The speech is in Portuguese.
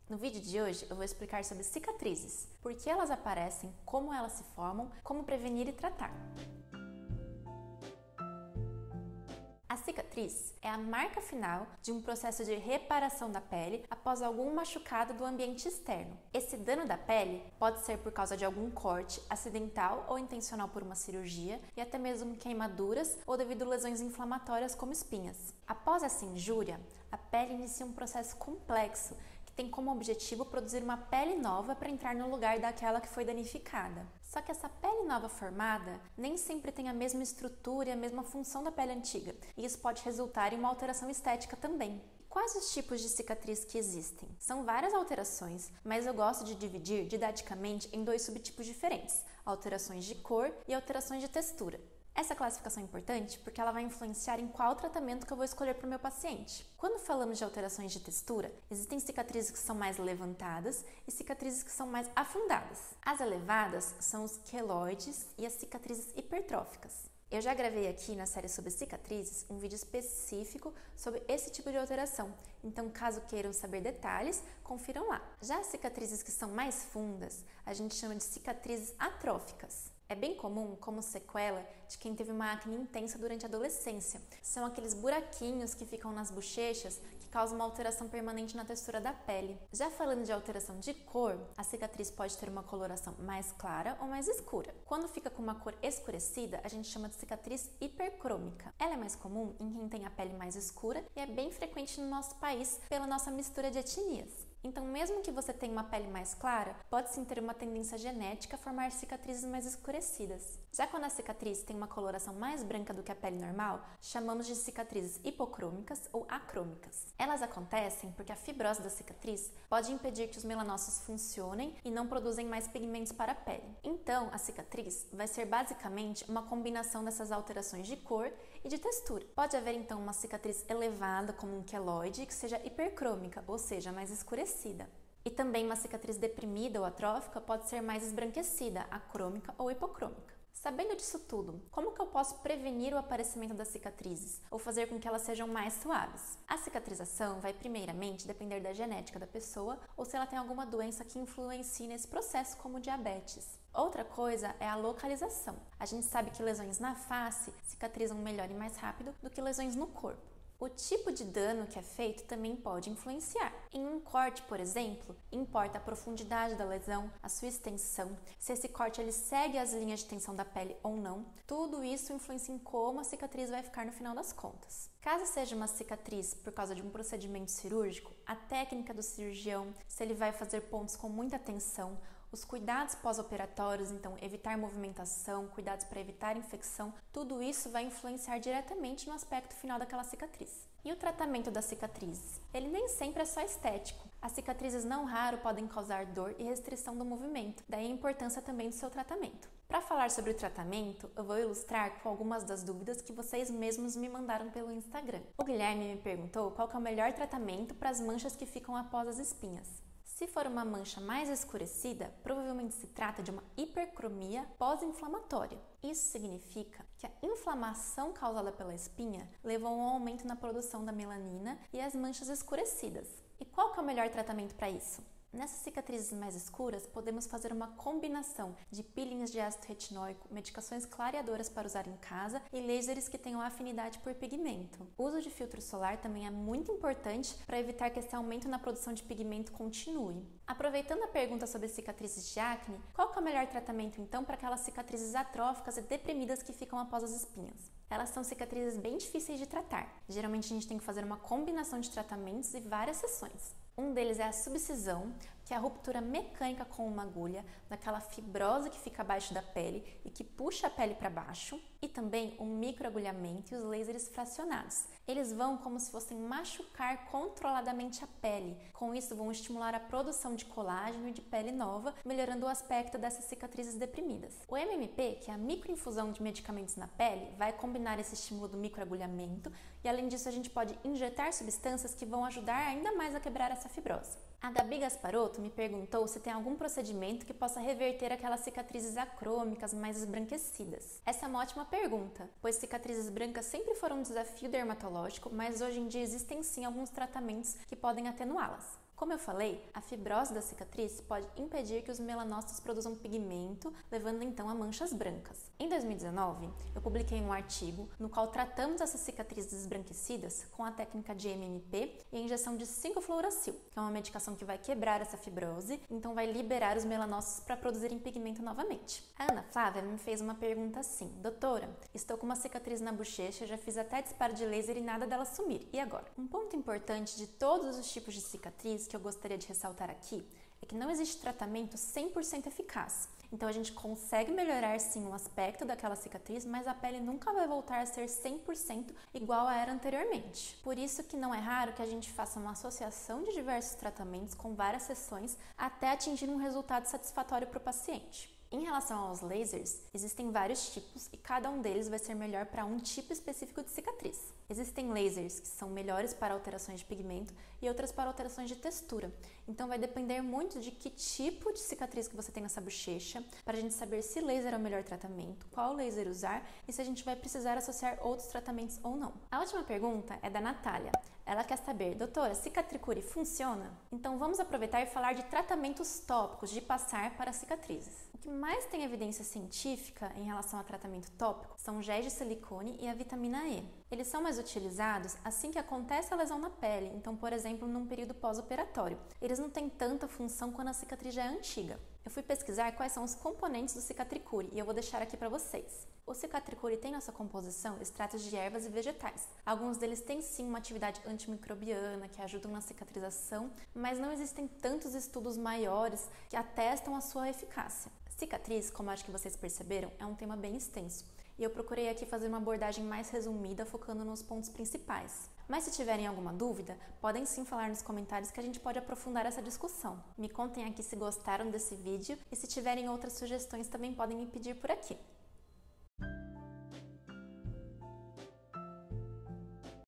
No vídeo de hoje eu vou explicar sobre cicatrizes, por que elas aparecem, como elas se formam, como prevenir e tratar. A cicatriz é a marca final de um processo de reparação da pele após algum machucado do ambiente externo. Esse dano da pele pode ser por causa de algum corte acidental ou intencional por uma cirurgia e até mesmo queimaduras ou devido a lesões inflamatórias como espinhas. Após essa injúria, a pele inicia um processo complexo que tem como objetivo produzir uma pele nova para entrar no lugar daquela que foi danificada. Só que essa pele nova formada nem sempre tem a mesma estrutura e a mesma função da pele antiga, e isso pode resultar em uma alteração estética também. Quais os tipos de cicatriz que existem? São várias alterações, mas eu gosto de dividir didaticamente em dois subtipos diferentes: alterações de cor e alterações de textura. Essa classificação é importante porque ela vai influenciar em qual tratamento que eu vou escolher para o meu paciente. Quando falamos de alterações de textura, existem cicatrizes que são mais levantadas e cicatrizes que são mais afundadas. As elevadas são os queloides e as cicatrizes hipertróficas. Eu já gravei aqui na série sobre cicatrizes um vídeo específico sobre esse tipo de alteração, então caso queiram saber detalhes, confiram lá. Já as cicatrizes que são mais fundas, a gente chama de cicatrizes atróficas. É bem comum como sequela de quem teve uma acne intensa durante a adolescência. São aqueles buraquinhos que ficam nas bochechas que causam uma alteração permanente na textura da pele. Já falando de alteração de cor, a cicatriz pode ter uma coloração mais clara ou mais escura. Quando fica com uma cor escurecida, a gente chama de cicatriz hipercrômica. Ela é mais comum em quem tem a pele mais escura e é bem frequente no nosso país pela nossa mistura de etnias. Então, mesmo que você tenha uma pele mais clara, pode sim ter uma tendência genética a formar cicatrizes mais escurecidas. Já quando a cicatriz tem uma coloração mais branca do que a pele normal, chamamos de cicatrizes hipocrômicas ou acrômicas. Elas acontecem porque a fibrose da cicatriz pode impedir que os melanócitos funcionem e não produzem mais pigmentos para a pele. Então, a cicatriz vai ser basicamente uma combinação dessas alterações de cor e de textura. Pode haver então uma cicatriz elevada, como um queloide, que seja hipercrômica, ou seja, mais escurecida. E também uma cicatriz deprimida ou atrófica pode ser mais esbranquecida, acrômica ou hipocrômica. Sabendo disso tudo, como que eu posso prevenir o aparecimento das cicatrizes ou fazer com que elas sejam mais suaves? A cicatrização vai primeiramente depender da genética da pessoa ou se ela tem alguma doença que influencie nesse processo, como diabetes. Outra coisa é a localização. A gente sabe que lesões na face cicatrizam melhor e mais rápido do que lesões no corpo. O tipo de dano que é feito também pode influenciar. Em um corte, por exemplo, importa a profundidade da lesão, a sua extensão, se esse corte ele segue as linhas de tensão da pele ou não. Tudo isso influencia em como a cicatriz vai ficar no final das contas. Caso seja uma cicatriz por causa de um procedimento cirúrgico, a técnica do cirurgião, se ele vai fazer pontos com muita tensão, os cuidados pós-operatórios, então evitar movimentação, cuidados para evitar infecção, tudo isso vai influenciar diretamente no aspecto final daquela cicatriz. E o tratamento das cicatrizes? Ele nem sempre é só estético. As cicatrizes não raro podem causar dor e restrição do movimento, daí a importância também do seu tratamento. Para falar sobre o tratamento, eu vou ilustrar com algumas das dúvidas que vocês mesmos me mandaram pelo Instagram. O Guilherme me perguntou qual que é o melhor tratamento para as manchas que ficam após as espinhas. Se for uma mancha mais escurecida, provavelmente se trata de uma hipercromia pós-inflamatória. Isso significa que a inflamação causada pela espinha levou a um aumento na produção da melanina e as manchas escurecidas. E qual que é o melhor tratamento para isso? Nessas cicatrizes mais escuras, podemos fazer uma combinação de peelings de ácido retinóico, medicações clareadoras para usar em casa e lasers que tenham afinidade por pigmento. O uso de filtro solar também é muito importante para evitar que esse aumento na produção de pigmento continue. Aproveitando a pergunta sobre cicatrizes de acne, qual que é o melhor tratamento então para aquelas cicatrizes atróficas e deprimidas que ficam após as espinhas? Elas são cicatrizes bem difíceis de tratar. Geralmente a gente tem que fazer uma combinação de tratamentos e várias sessões. Um deles é a subcisão, que é a ruptura mecânica com uma agulha daquela fibrosa que fica abaixo da pele e que puxa a pele para baixo, e também o microagulhamento e os lasers fracionados. Eles vão como se fossem machucar controladamente a pele. Com isso, vão estimular a produção de colágeno e de pele nova, melhorando o aspecto dessas cicatrizes deprimidas. O MMP, que é a microinfusão de medicamentos na pele, vai combinar esse estímulo do microagulhamento e, além disso, a gente pode injetar substâncias que vão ajudar ainda mais a quebrar essa fibrose. A Gabi Gasparotto me perguntou se tem algum procedimento que possa reverter aquelas cicatrizes acrômicas mais esbranquecidas. Essa é uma ótima pergunta, pois cicatrizes brancas sempre foram um desafio dermatológico, mas hoje em dia existem sim alguns tratamentos que podem atenuá-las. Como eu falei, a fibrose da cicatriz pode impedir que os melanócitos produzam pigmento, levando então a manchas brancas. Em 2019, eu publiquei um artigo no qual tratamos essas cicatrizes desbranquecidas com a técnica de MMP e a injeção de 5-fluoracil, que é uma medicação que vai quebrar essa fibrose, então vai liberar os melanócitos para produzirem pigmento novamente. A Ana Flávia me fez uma pergunta assim: doutora, estou com uma cicatriz na bochecha, já fiz até disparo de laser e nada dela sumir, e agora? Um ponto importante de todos os tipos de cicatriz que eu gostaria de ressaltar aqui é que não existe tratamento 100% eficaz. Então a gente consegue melhorar sim o aspecto daquela cicatriz, mas a pele nunca vai voltar a ser 100% igual a era anteriormente. Por isso que não é raro que a gente faça uma associação de diversos tratamentos com várias sessões até atingir um resultado satisfatório para o paciente. Em relação aos lasers, existem vários tipos e cada um deles vai ser melhor para um tipo específico de cicatriz. Existem lasers que são melhores para alterações de pigmento e outras para alterações de textura. Então vai depender muito de que tipo de cicatriz que você tem nessa bochecha, para a gente saber se laser é o melhor tratamento, qual laser usar e se a gente vai precisar associar outros tratamentos ou não. A última pergunta é da Natália. Ela quer saber: doutora, Cicatricure funciona? Então vamos aproveitar e falar de tratamentos tópicos de passar para cicatrizes. O que mais tem evidência científica em relação a tratamento tópico são géis de silicone e a vitamina E. Eles são mais utilizados assim que acontece a lesão na pele, então, por exemplo, num período pós-operatório. Eles não têm tanta função quando a cicatriz já é antiga. Eu fui pesquisar quais são os componentes do Cicatricure e eu vou deixar aqui para vocês. O Cicatricure tem na sua composição extratos de ervas e vegetais. Alguns deles têm sim uma atividade antimicrobiana que ajudam na cicatrização, mas não existem tantos estudos maiores que atestam a sua eficácia. Cicatriz, como acho que vocês perceberam, é um tema bem extenso. E eu procurei aqui fazer uma abordagem mais resumida, focando nos pontos principais. Mas se tiverem alguma dúvida, podem sim falar nos comentários que a gente pode aprofundar essa discussão. Me contem aqui se gostaram desse vídeo e se tiverem outras sugestões também podem me pedir por aqui.